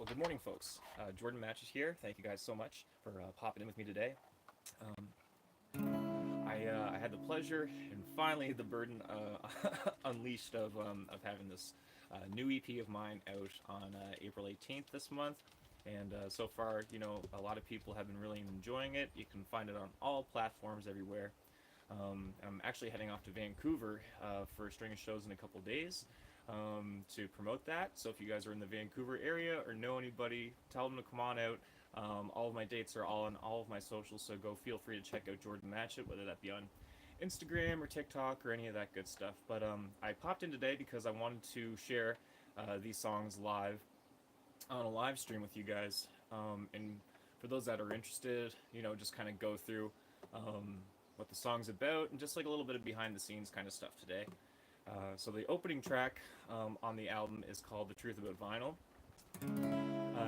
Well, good morning, folks. Jordan Matches here. Thank you guys so much for popping in with me today. Um, I had the pleasure and finally the burden unleashed of having this new EP of mine out on April 18th this month. And so far, a lot of people have been really enjoying it. You can find it on all platforms everywhere. I'm actually heading off to Vancouver for a string of shows in a couple days to promote that. So if you guys are in the Vancouver area or know anybody, tell them to come on out. All of my dates are all on all of my socials, so go feel free to check out Jordan Matchett, whether that be on Instagram or TikTok or any of that good stuff. But I popped in today because I wanted to share these songs live on a live stream with you guys. And for those that are interested, just kind of go through what the song's about and just like a little bit of behind the scenes kind of stuff today. So the opening track on the album is called The Truth About Vinyl.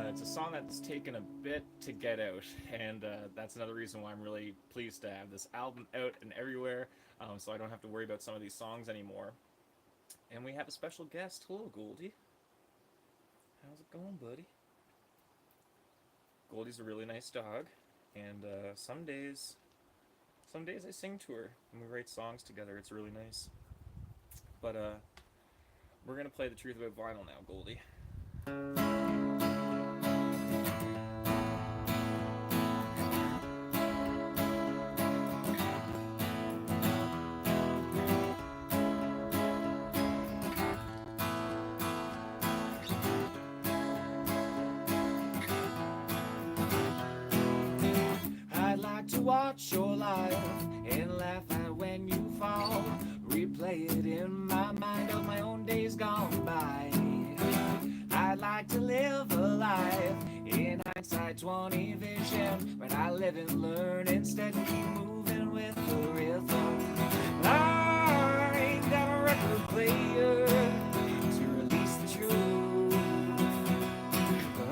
It's a song that's taken a bit to get out, and that's another reason why I'm really pleased to have this album out and everywhere, so I don't have to worry about some of these songs anymore. And we have a special guest. Hello, Goldie. How's it going, buddy? Goldie's a really nice dog, and some days I sing to her, and we write songs together. It's really nice. But we're gonna play The Truth About Vinyl now, Goldie. I'd like to watch your life and laugh at when you fall. Replay it in my mind of my own days gone by. I'd like to live a life in hindsight 20 vision, but I live and learn instead and keep moving with the rhythm. I ain't got a record player to release the truth.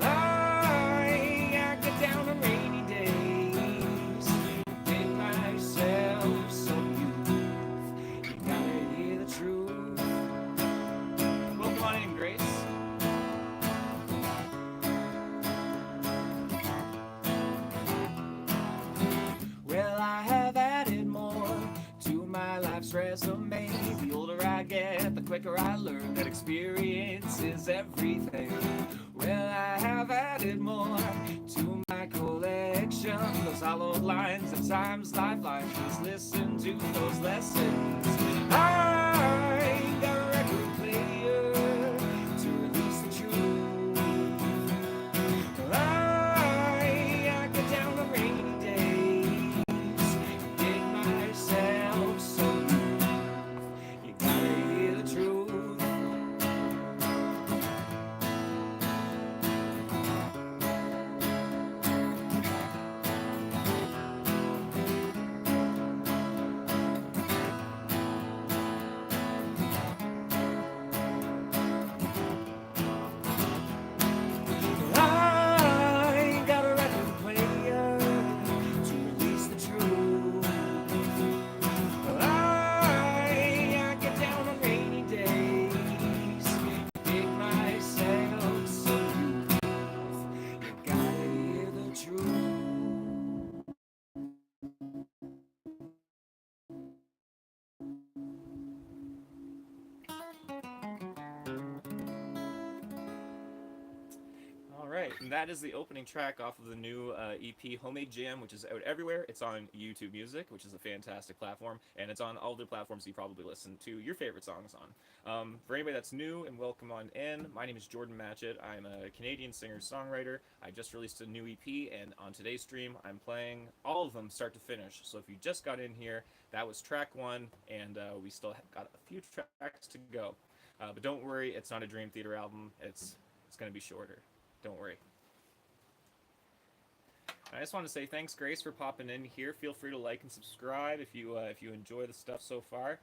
I get down on rainy days, make myself some youth. You gotta hear the truth. Welcome on in, Grace. Well, I have added more to my life's resume. The older I get, the quicker I learn that experience is everything. Well, I have added more to my collection. Those hollowed lines and times lifelines. Just listen to those lessons. I ain't got a record player to release the truth. I get down on rainy days, dig myself some youth. You gotta hear the truth. I got a record player to release the truth. I get down on rainy days, dig myself some youth. You gotta hear the truth. All right, and that is the opening track off of the new EP Homemade Jam, which is out everywhere. It's on YouTube Music, which is a fantastic platform, and it's on all the platforms you probably listen to your favorite songs on. For anybody that's new, and welcome on in, my name is Jordan Matchett. I'm a Canadian singer-songwriter. I just released a new EP, and on today's stream, I'm playing all of them start to finish. So if you just got in here, that was track one, and we still got a few tracks to go. But don't worry, it's not a Dream Theater album. It's going to be shorter. Don't worry. I just want to say thanks, Grace, for popping in here. Feel free to like and subscribe if you enjoy the stuff so far.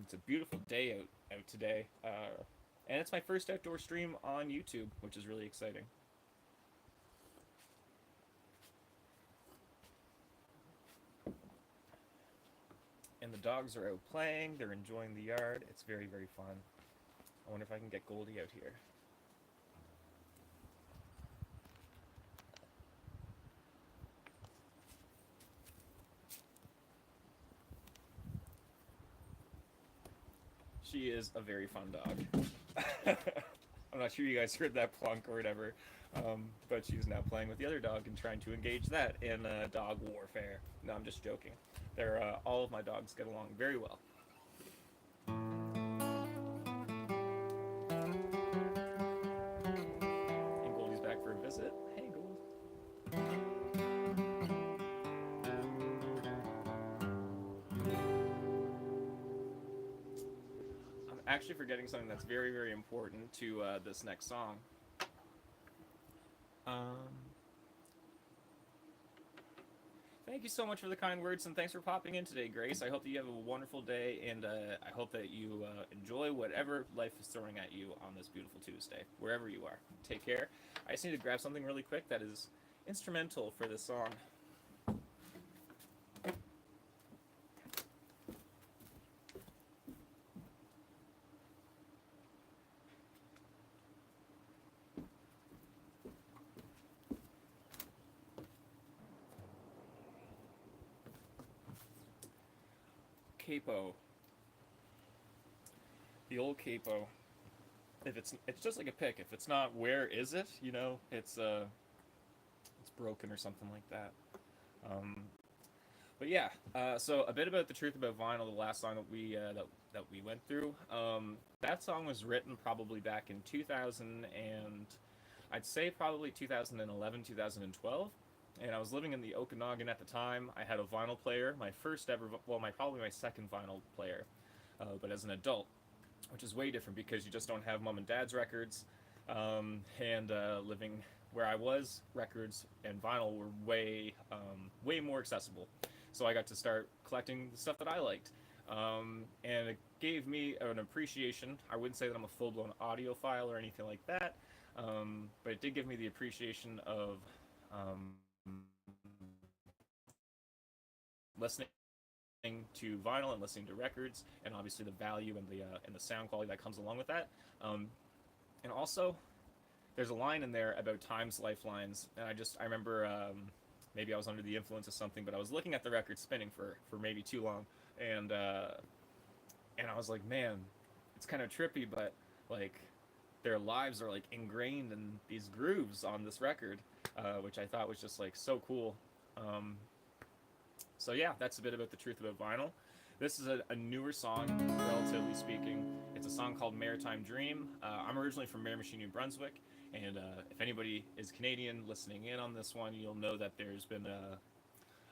It's a beautiful day out today, and it's my first outdoor stream on YouTube, which is really exciting. And the dogs are out playing. They're enjoying the yard. It's very, very fun. I wonder if I can get Goldie out here. She is a very fun dog. I'm not sure you guys heard that plunk or whatever, but she's now playing with the other dog and trying to engage that in dog warfare. No, I'm just joking. All of my dogs get along very well. And Goldie's back for a visit. Hey, Gold. I'm actually forgetting something that's very, very important to this next song. Um, Thank you so much for the kind words, and thanks for popping in today, Grace. I hope that you have a wonderful day, and I hope that you enjoy whatever life is throwing at you on this beautiful Tuesday, wherever you are. Take care. I just need to grab something really quick that is instrumental for this song. Capo. The old capo. If it's just like a pick. If it's not, where is it? You know, it's broken or something like that. But yeah, so a bit about the truth about vinyl. The last song that we went through. That song was written probably back in 2000 and I'd say probably 2011, 2012. And I was living in the Okanagan at the time. I had a vinyl player, my first ever, well, probably my second vinyl player, but as an adult, which is way different because you just don't have mom and dad's records. And living where I was, records and vinyl were way more accessible. So I got to start collecting the stuff that I liked. And it gave me an appreciation. I wouldn't say that I'm a full-blown audiophile or anything like that, but it did give me the appreciation of listening to vinyl and listening to records, and obviously the value and the sound quality that comes along with that. And also, there's a line in there about time's lifelines, and I remember maybe I was under the influence of something, but I was looking at the record spinning for maybe too long, and I was like, man, it's kind of trippy, but like their lives are like ingrained in these grooves on this record, which I thought was just like so cool. So yeah, that's a bit about the truth about vinyl. This is a newer song, relatively speaking. It's a song called Maritime Dream. I'm originally from Miramichi, New Brunswick, and if anybody is Canadian listening in on this one, you'll know that there's been a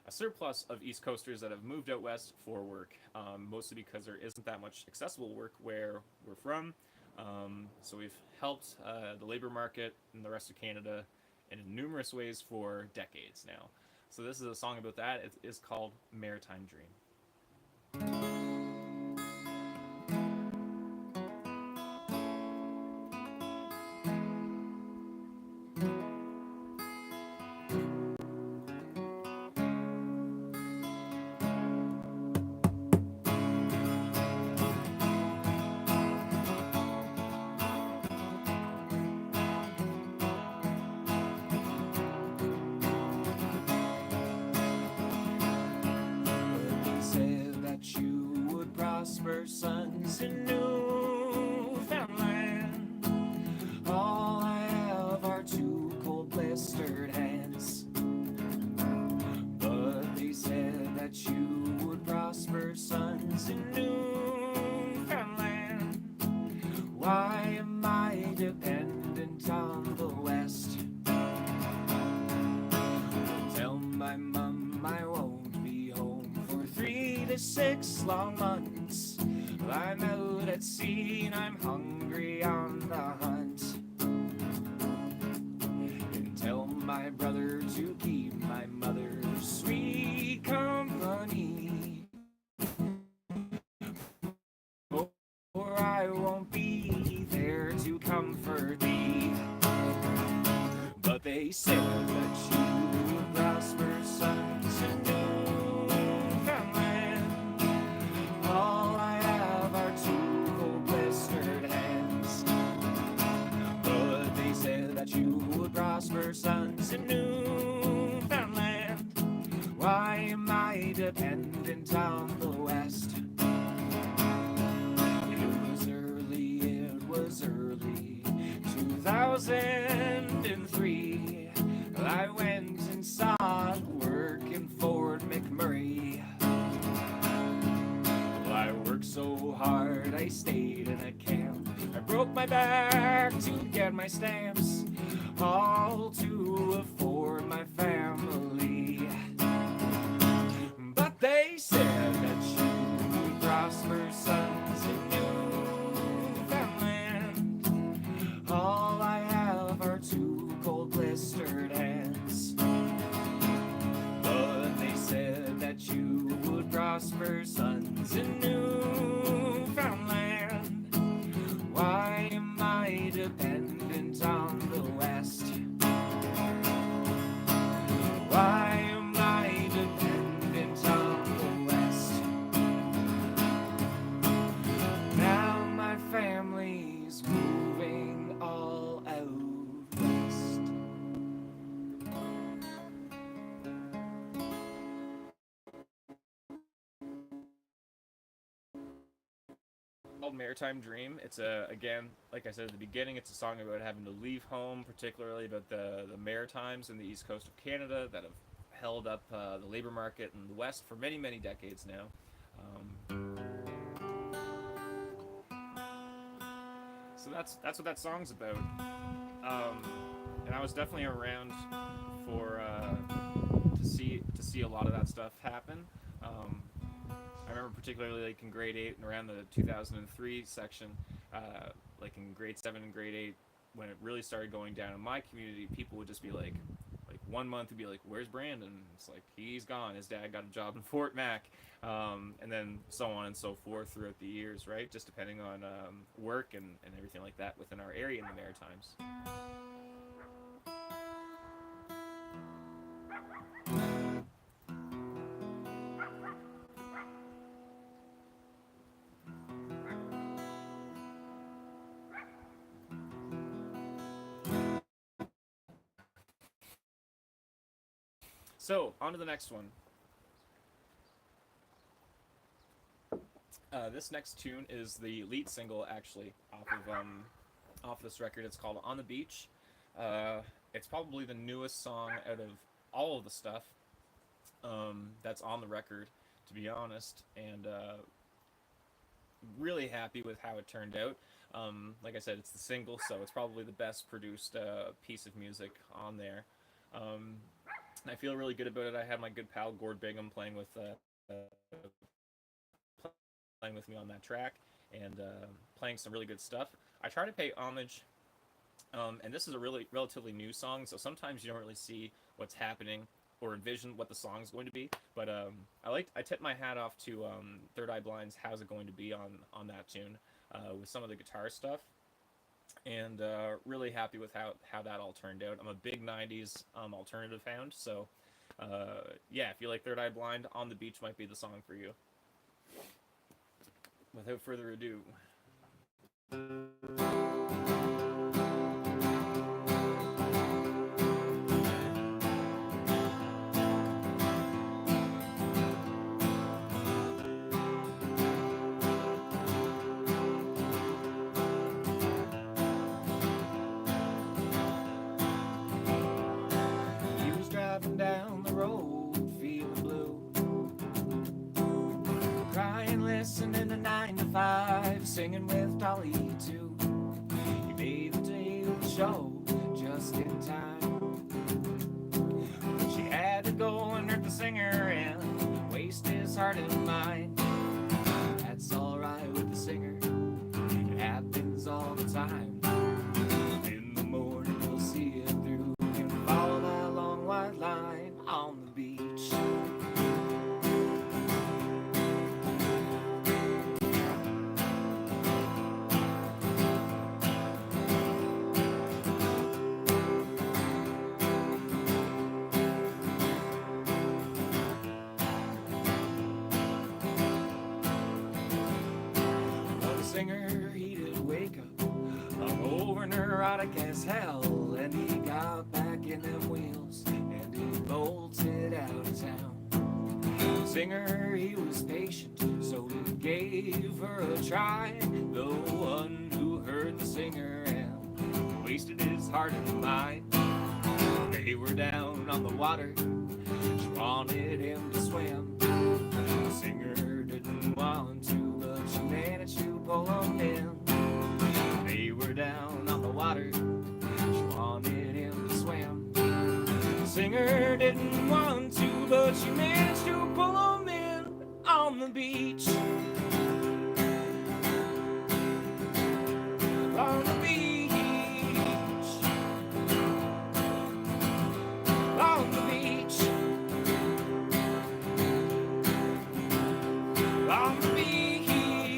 surplus of East Coasters that have moved out west for work, mostly because there isn't that much accessible work where we're from. So we've helped the labor market in the rest of Canada in numerous ways for decades now. So this is a song about that. It is called Maritime Dream. Sons in Newfoundland. All I have are two cold blistered hands. But they said that you would prosper, sons in Newfoundland. Why am I dependent on the West? Tell my mum I won't be home for 3 to 6 long months. I'm out at sea and I'm hungry on the hunt. And tell my brother to keep my mother sweet company, or I won't be there to comfort thee. But they said that you would prosper, sons in Newfoundland. All I have are two cold blistered hands. But they said that you would prosper, sons in Newfoundland. Why am I dependent on the West? It was 2003, I went and saw work in Fort McMurray. Well, I worked so hard, I stayed in a camp. I broke my back to get my stamps, all to afford my family. But they said that you would prosper sons in Newfoundland. All I have are two cold blistered hands. But they said that you would prosper sons in Newfoundland. Why am I dependent on the West? Why am I dependent on the West? Now my family's moving all out west. Called Maritime Dream. It's again, like I said at the beginning, it's a song about having to leave home, particularly about the Maritimes and the east coast of Canada that have held up the labor market in the West for many, many decades now. So that's what that song's about. And I was definitely around for to see a lot of that stuff happen. I remember particularly like in grade 8 and around the 2003 section, like in grade 7 and grade 8, when it really started going down in my community, people would just be like 1 month would be like, "Where's Brandon?" It's like, he's gone. His dad got a job in Fort Mac, and then so on and so forth throughout the years, right? Just depending on work and everything like that within our area in the Maritimes. So, on to the next one. This next tune is the lead single, actually, off this record. It's called "On the Beach." It's probably the newest song out of all of the stuff that's on the record, to be honest, and really happy with how it turned out. Like I said, it's the single, so it's probably the best produced piece of music on there. I feel really good about it. I had my good pal Gord Bingham playing with me on that track, and playing some really good stuff. I try to pay homage, and this is a relatively new song, so sometimes you don't really see what's happening or envision what the song's going to be. But I tip my hat off to Third Eye Blind's "How's It Going to Be" on that tune, with some of the guitar stuff. And really happy with how that all turned out. I'm a big 90s alternative hound, so yeah, if you like Third Eye Blind, "On the Beach" might be the song for you. Without further ado. Down the road, feeling blue, crying, listening to 9 to 5, singing with Dolly too. He made the day of the show just in time, but she had to go and hurt the singer and waste his heart and mind. That's alright with the singer, it happens all the time. In the morning we'll see it through and follow that long white line on the beach. Well, the singer, he did wake up over neurotic as hell, and he got back in them wheels and he bolted out of town. The singer, he was patient, so he gave her a try. The one who heard the singer and wasted his heart and mind. They were down on the water, she wanted him to swim. The singer didn't want to, but she managed to pull him in. They were down on the water, she wanted him to swim. The singer didn't want to, but she managed to pull him in on the beach. On the beach. On the beach. On the beach.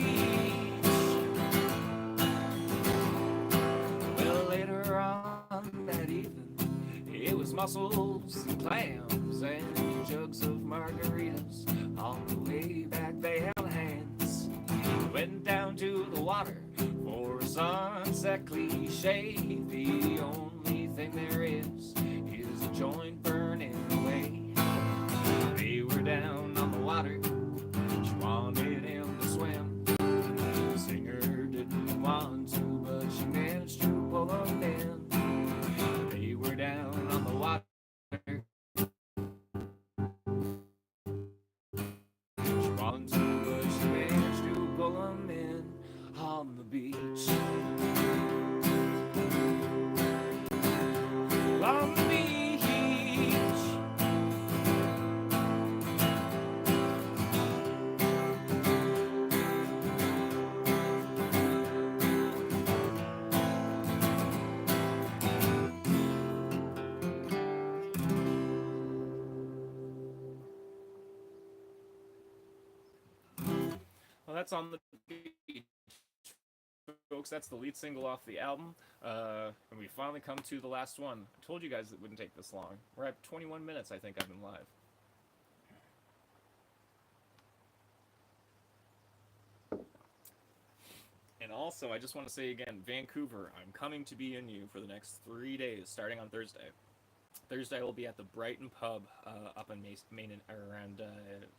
Well, later on that evening, it was mussels and clams and jugs of margaritas. On the way back, they held hands. Went down to the water for a sunset cliche. The only thing there is a joint burning away. They were down on the water, she wanted him to swim. The singer didn't want to, but she managed to pull him in. They were down on the water, she wanted to, but she managed to pull him in on the beach. On the beach. Well, that's On the Beach, folks. That's the lead single off the album, and we finally come to the last one. I told you guys it wouldn't take this long. We're at 21 minutes, I think I've been live. And also, I just want to say again, Vancouver, I'm coming to be in you for the next 3 days, starting on Thursday. Thursday I will be at the Brighton Pub up in Main around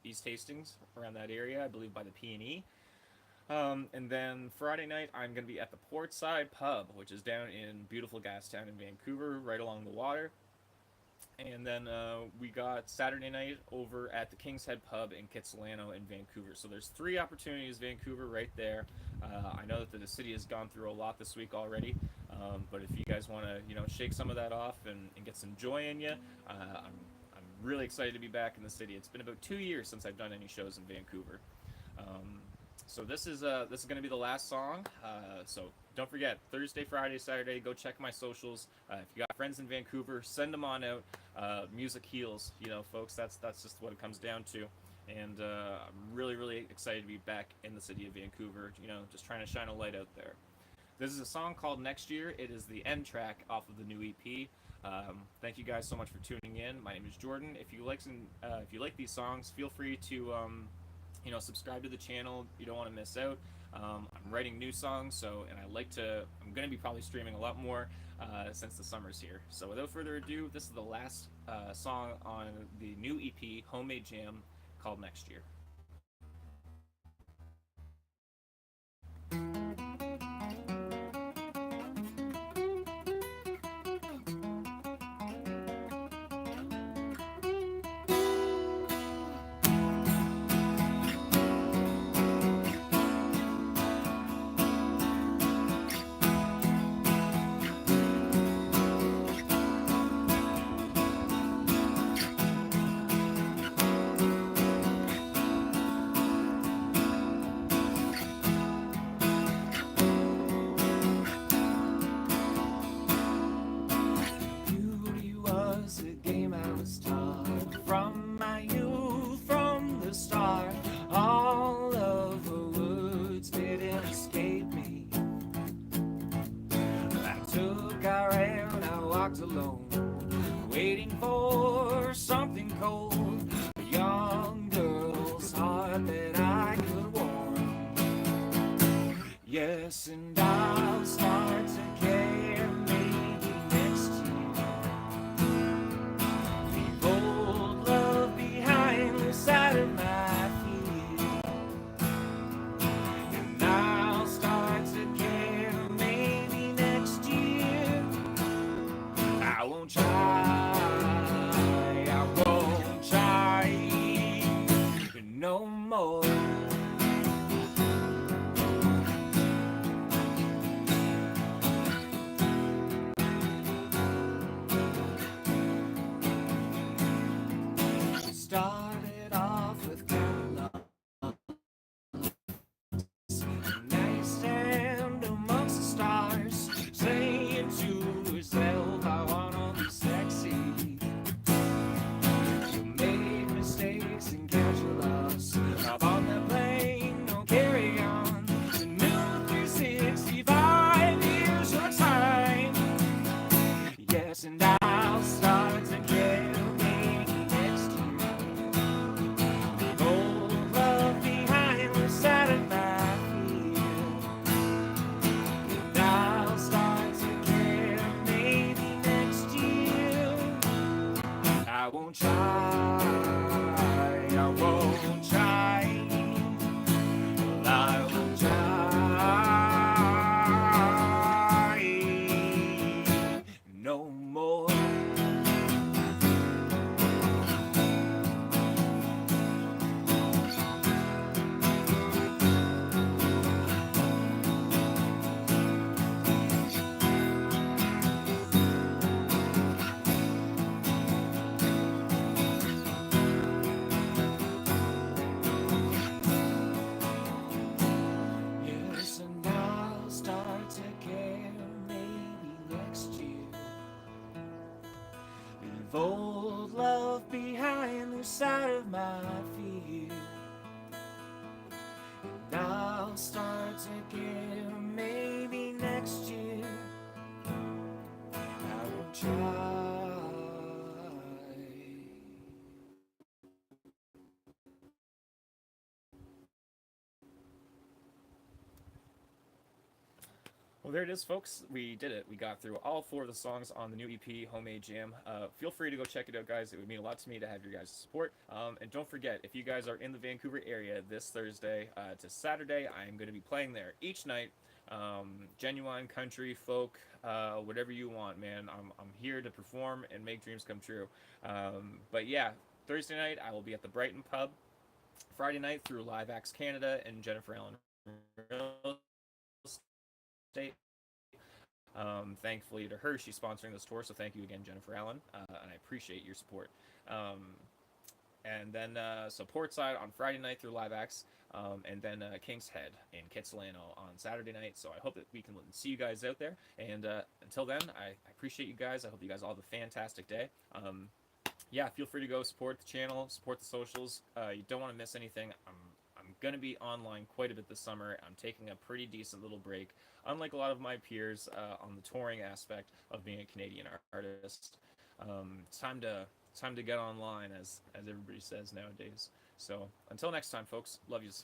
East Hastings, around that area, I believe by the P&E. And then Friday night, I'm going to be at the Portside Pub, which is down in beautiful Gastown in Vancouver, right along the water. And then we got Saturday night over at the King's Head Pub in Kitsilano in Vancouver. So there's 3 opportunities, Vancouver, right there. I know that the city has gone through a lot this week already, but if you guys want to, shake some of that off and get some joy in you, I'm really excited to be back in the city. It's been about 2 years since I've done any shows in Vancouver. So this is going to be the last song. So don't forget, Thursday, Friday, Saturday, go check my socials. If you got friends in Vancouver, send them on out. Music heals, folks. That's just what it comes down to. And I'm really, really excited to be back in the city of Vancouver. Just trying to shine a light out there. This is a song called Next Year. It is the end track off of the new EP. Thank you guys so much for tuning in. My name is Jordan. If you like these songs, feel free to subscribe to the channel. You don't want to miss out. I'm writing new songs, and I'm going to be probably streaming a lot more since the summer's here. So without further ado, this is the last song on the new EP, Homemade Jam, called Next Year. Alone, waiting for something cold, a young girl's heart that I could warm. Yes, and I'll start to care maybe next year. Leave old love behind the side of my feet, and I'll start to care maybe next year. won't try, I won't try, well, I will try no more. Yes, and I'll start to care maybe next year. Leave old love behind, lose sight of my fear. And I'll start to care maybe next year. I will try. Well, there it is, folks. We did it. We got through all 4 of the songs on the new EP, Homemade Jam. Feel free to go check it out, guys. It would mean a lot to me to have your guys' support. And don't forget, if you guys are in the Vancouver area this Thursday to Saturday, I am going to be playing there each night. Genuine country, folk, whatever you want, man. I'm here to perform and make dreams come true. But yeah, Thursday night, I will be at the Brighton Pub. Friday night through Live Acts Canada and Jennifer Allen Real Estate. Thankfully to her, she's sponsoring this tour, so thank you again, Jennifer Allen, and I appreciate your support. And then so Portside on Friday night through Live Acts, and then King's Head in Kitsilano on Saturday night. So I hope that we can see you guys out there. And until then, I appreciate you guys. I hope you guys all have a fantastic day. Yeah, feel free to go support the channel, support the socials. You don't want to miss anything. I'm going to be online quite a bit this summer. I'm taking a pretty decent little break, unlike a lot of my peers on the touring aspect of being a Canadian artist. It's time to get online, as everybody says nowadays. So until next time, folks, love yous.